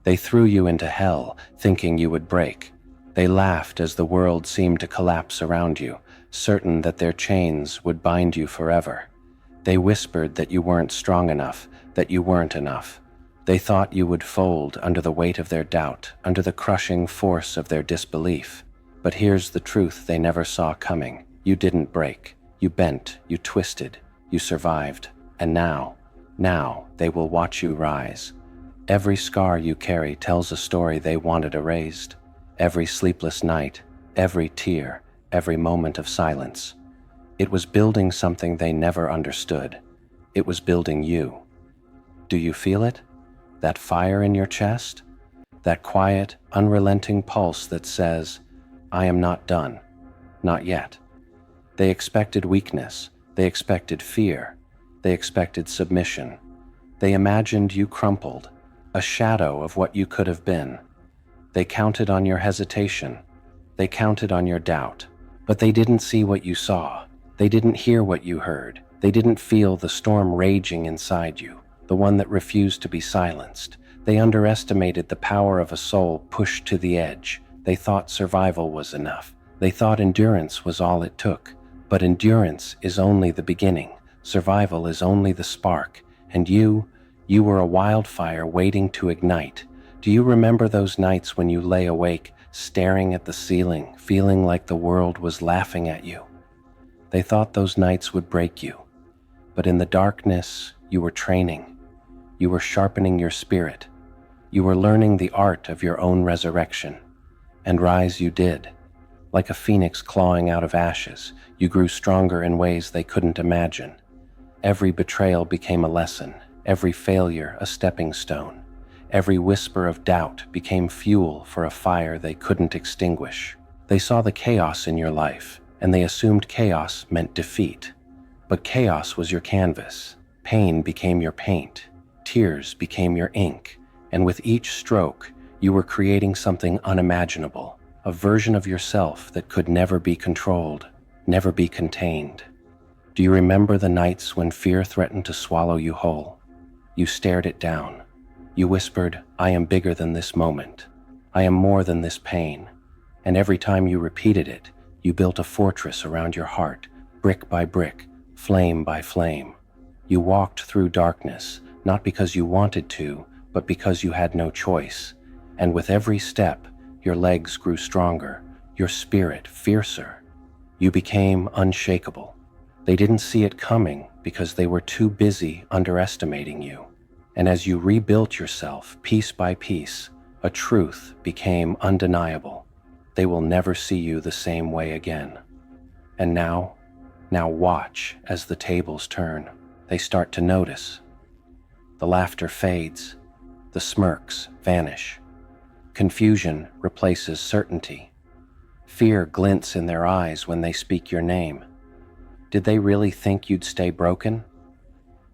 They threw you into hell, thinking you would break. They laughed as the world seemed to collapse around you, certain that their chains would bind you forever. They whispered that you weren't strong enough, that you weren't enough. They thought you would fold under the weight of their doubt, under the crushing force of their disbelief. But here's the truth they never saw coming. You didn't break. You bent, you twisted, you survived. And now they will watch you rise. Every scar you carry tells a story they wanted erased. Every sleepless night, every tear, every moment of silence. It was building something they never understood. It was building you. Do you feel it? That fire in your chest? That quiet, unrelenting pulse that says, I am not done. Not yet. They expected weakness. They expected fear. They expected submission. They imagined you crumpled, a shadow of what you could have been. They counted on your hesitation. They counted on your doubt. But they didn't see what you saw. They didn't hear what you heard. They didn't feel the storm raging inside you, the one that refused to be silenced. They underestimated the power of a soul pushed to the edge. They thought survival was enough. They thought endurance was all it took. But endurance is only the beginning. Survival is only the spark. And you were a wildfire waiting to ignite. Do you remember those nights when you lay awake, staring at the ceiling, feeling like the world was laughing at you? They thought those nights would break you. But in the darkness, you were training. You were sharpening your spirit. You were learning the art of your own resurrection. And rise you did. Like a phoenix clawing out of ashes, you grew stronger in ways they couldn't imagine. Every betrayal became a lesson, every failure a stepping stone. Every whisper of doubt became fuel for a fire they couldn't extinguish. They saw the chaos in your life, and they assumed chaos meant defeat. But chaos was your canvas. Pain became your paint. Tears became your ink. And with each stroke, you were creating something unimaginable, a version of yourself that could never be controlled, never be contained. Do you remember the nights when fear threatened to swallow you whole? You stared it down. You whispered, I am bigger than this moment. I am more than this pain. And every time you repeated it, you built a fortress around your heart, brick by brick, flame by flame. You walked through darkness, not because you wanted to, but because you had no choice. And with every step, your legs grew stronger, your spirit fiercer. You became unshakable. They didn't see it coming because they were too busy underestimating you. And as you rebuilt yourself piece by piece, a truth became undeniable. They will never see you the same way again. And now watch as the tables turn. They start to notice. The laughter fades. The smirks vanish. Confusion replaces certainty. Fear glints in their eyes when they speak your name. Did they really think you'd stay broken?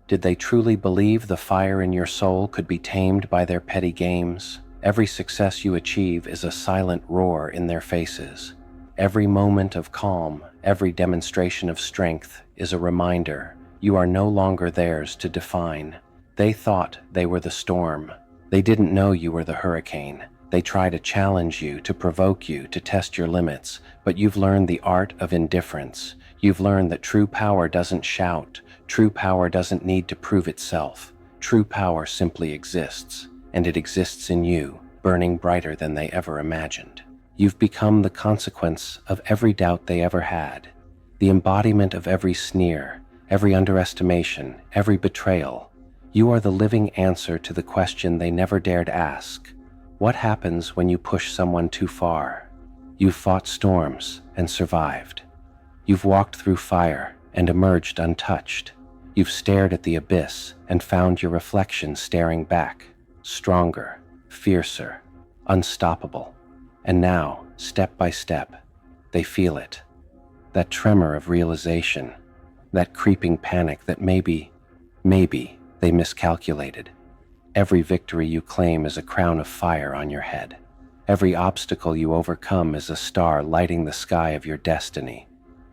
Did they truly believe the fire in your soul could be tamed by their petty games? Every success you achieve is a silent roar in their faces. Every moment of calm, every demonstration of strength is a reminder you are no longer theirs to define. They thought they were the storm. They didn't know you were the hurricane. They try to challenge you, to provoke you, to test your limits, but you've learned the art of indifference. You've learned that true power doesn't shout. True power doesn't need to prove itself. True power simply exists, and it exists in you, burning brighter than they ever imagined. You've become the consequence of every doubt they ever had, the embodiment of every sneer, every underestimation, every betrayal. You are the living answer to the question they never dared ask. What happens when you push someone too far? You've fought storms and survived. You've walked through fire and emerged untouched. You've stared at the abyss and found your reflection staring back, stronger, fiercer, unstoppable. And now, step by step, they feel it. That tremor of realization, that creeping panic that maybe they miscalculated. Every victory you claim is a crown of fire on your head. Every obstacle you overcome is a star lighting the sky of your destiny.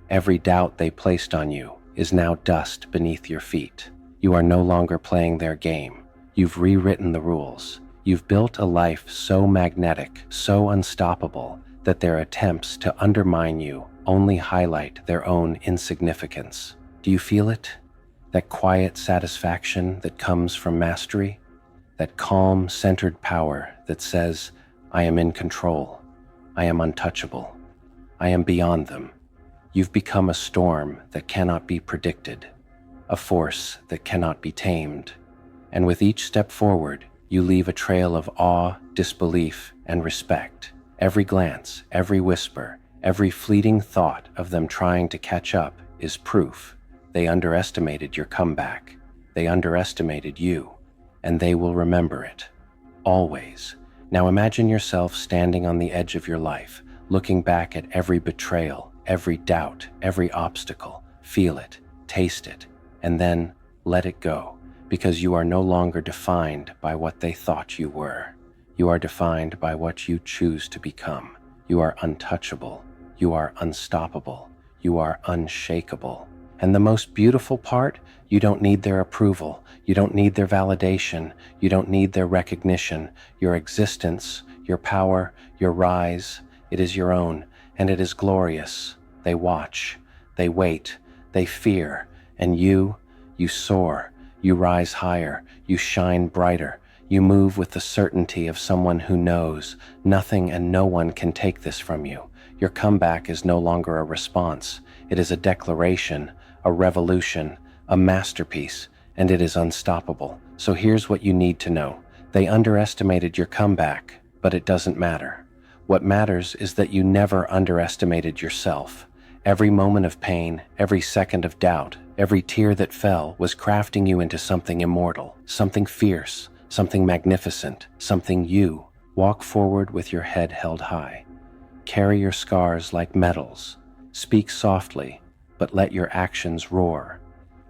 Every doubt they placed on you is now dust beneath your feet. You are no longer playing their game. You've rewritten the rules. You've built a life so magnetic, so unstoppable, that their attempts to undermine you only highlight their own insignificance. Do you feel it? That quiet satisfaction that comes from mastery? That calm, centered power that says, I am in control. I am untouchable. I am beyond them. You've become a storm that cannot be predicted, a force that cannot be tamed. And with each step forward, you leave a trail of awe, disbelief, and respect. Every glance, every whisper, every fleeting thought of them trying to catch up is proof. They underestimated your comeback. They underestimated you, and they will remember it. Always. Now imagine yourself standing on the edge of your life, looking back at every betrayal, every doubt, every obstacle. Feel it, taste it, and then let it go, because you are no longer defined by what they thought you were. You are defined by what you choose to become. You are untouchable. You are unstoppable. You are unshakable. And the most beautiful part, you don't need their approval. You don't need their validation. You don't need their recognition. Your existence, your power, your rise, it is your own, and it is glorious. They watch, they wait, they fear, and you soar, you rise higher, you shine brighter, you move with the certainty of someone who knows nothing and no one can take this from you. Your comeback is no longer a response. It is a declaration, a revolution, a masterpiece, and it is unstoppable. So here's what you need to know. They underestimated your comeback, but it doesn't matter. What matters is that you never underestimated yourself. Every moment of pain, every second of doubt, every tear that fell was crafting you into something immortal, something fierce, something magnificent, something you. Walk forward with your head held high. Carry your scars like medals. Speak softly, but let your actions roar.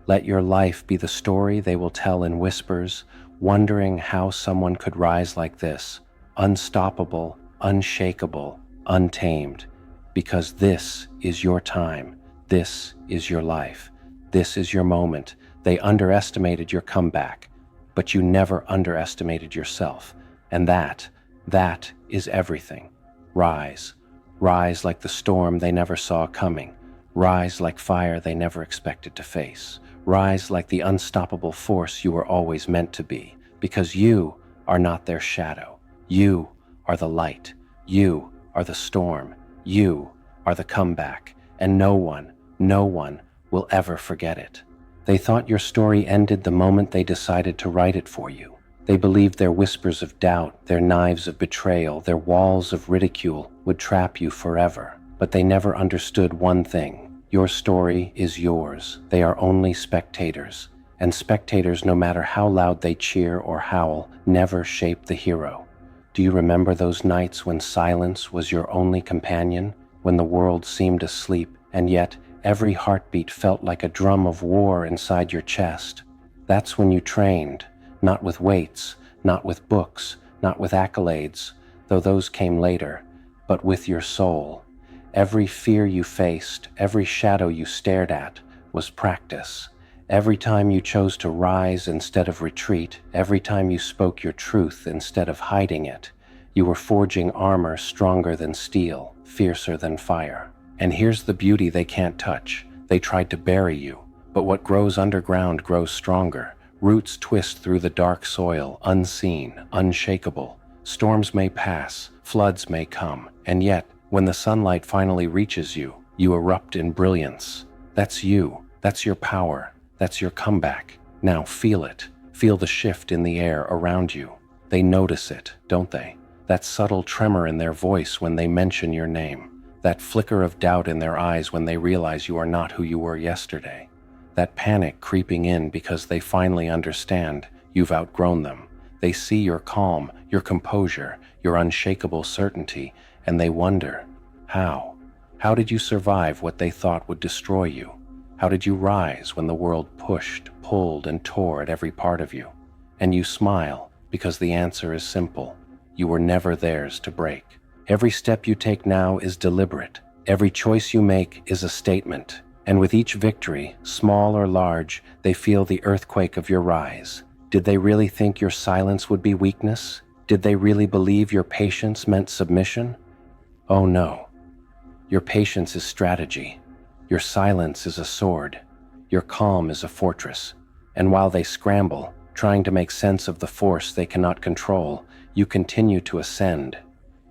Let your life be the story they will tell in whispers, wondering how someone could rise like this, unstoppable, unshakable, untamed, because this is your time, this is your life, this is your moment. They underestimated your comeback, but you never underestimated yourself, and that is everything. Rise, rise like the storm they never saw coming, rise like fire they never expected to face, rise like the unstoppable force you were always meant to be, because you are not their shadow, you are the light, you are the storm, you are the comeback, and no one will ever forget it. They thought your story ended the moment they decided to write it for you. They believed their whispers of doubt, their knives of betrayal, their walls of ridicule would trap you forever. But they never understood one thing. Your story is yours. They are only spectators. And spectators, no matter how loud they cheer or howl, never shape the hero. Do you remember those nights when silence was your only companion? When the world seemed asleep, and yet every heartbeat felt like a drum of war inside your chest? That's when you trained, not with weights, not with books, not with accolades, though those came later, but with your soul. Every fear you faced, every shadow you stared at, was practice. Every time you chose to rise instead of retreat, every time you spoke your truth instead of hiding it, you were forging armor stronger than steel, fiercer than fire. And here's the beauty they can't touch. They tried to bury you, but what grows underground grows stronger. Roots twist through the dark soil, unseen, unshakable. Storms may pass, floods may come, and yet, when the sunlight finally reaches you, you erupt in brilliance. That's you. That's your power. That's your comeback. Now feel it. Feel the shift in the air around you. They notice it, don't they? That subtle tremor in their voice when they mention your name. That flicker of doubt in their eyes when they realize you are not who you were yesterday. That panic creeping in because they finally understand you've outgrown them. They see your calm, your composure, your unshakable certainty, and they wonder, how? How did you survive what they thought would destroy you? How did you rise when the world pushed, pulled, and tore at every part of you? And you smile because the answer is simple. You were never theirs to break. Every step you take now is deliberate. Every choice you make is a statement. And with each victory, small or large, they feel the earthquake of your rise. Did they really think your silence would be weakness? Did they really believe your patience meant submission? Oh no. Your patience is strategy. Your silence is a sword. Your calm is a fortress. And while they scramble, trying to make sense of the force they cannot control, you continue to ascend.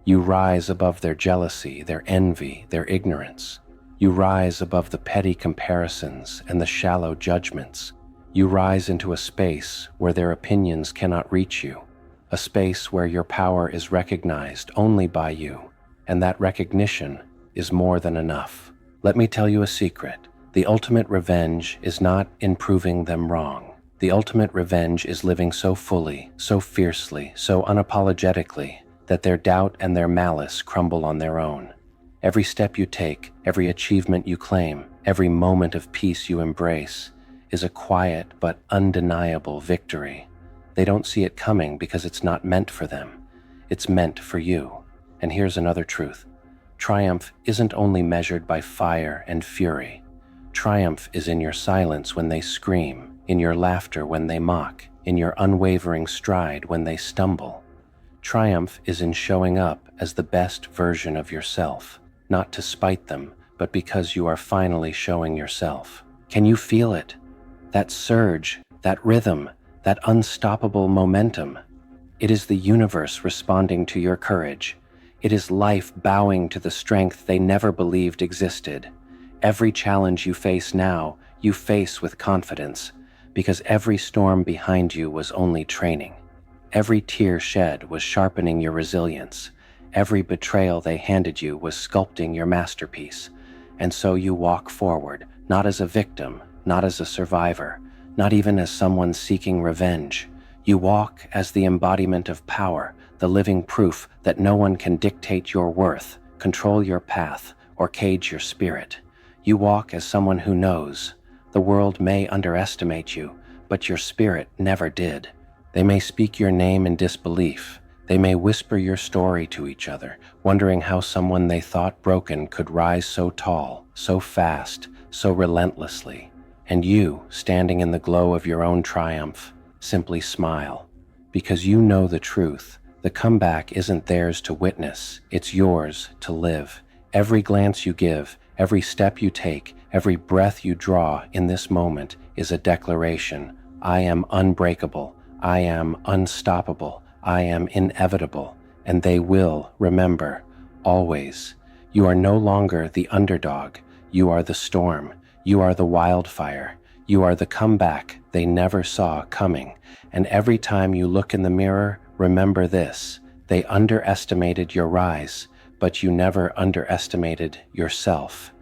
You rise above their jealousy, their envy, their ignorance. You rise above the petty comparisons and the shallow judgments. You rise into a space where their opinions cannot reach you, a space where your power is recognized only by you, and that recognition is more than enough. Let me tell you a secret. The ultimate revenge is not in proving them wrong. The ultimate revenge is living so fully, so fiercely, so unapologetically, that their doubt and their malice crumble on their own. Every step you take, every achievement you claim, every moment of peace you embrace, is a quiet but undeniable victory. They don't see it coming because it's not meant for them. It's meant for you. And here's another truth. Triumph isn't only measured by fire and fury. Triumph is in your silence when they scream, in your laughter when they mock, in your unwavering stride when they stumble. Triumph is in showing up as the best version of yourself, not to spite them, but because you are finally showing yourself. Can you feel it? That surge, that rhythm, that unstoppable momentum. It is the universe responding to your courage. It is life bowing to the strength they never believed existed. Every challenge you face now, you face with confidence, because every storm behind you was only training. Every tear shed was sharpening your resilience. Every betrayal they handed you was sculpting your masterpiece. And so you walk forward, not as a victim, not as a survivor, not even as someone seeking revenge. You walk as the embodiment of power, the living proof that no one can dictate your worth, control your path, or cage your spirit. You walk as someone who knows. The world may underestimate you, but your spirit never did. They may speak your name in disbelief. They may whisper your story to each other, wondering how someone they thought broken could rise so tall, so fast, so relentlessly. And you, standing in the glow of your own triumph, simply smile. Because you know the truth. The comeback isn't theirs to witness, it's yours to live. Every glance you give, every step you take, every breath you draw in this moment is a declaration. I am unbreakable. I am unstoppable. I am inevitable. And they will remember, always. You are no longer the underdog. You are the storm. You are the wildfire. You are the comeback they never saw coming. And every time you look in the mirror, remember this. They underestimated your rise, but you never underestimated yourself.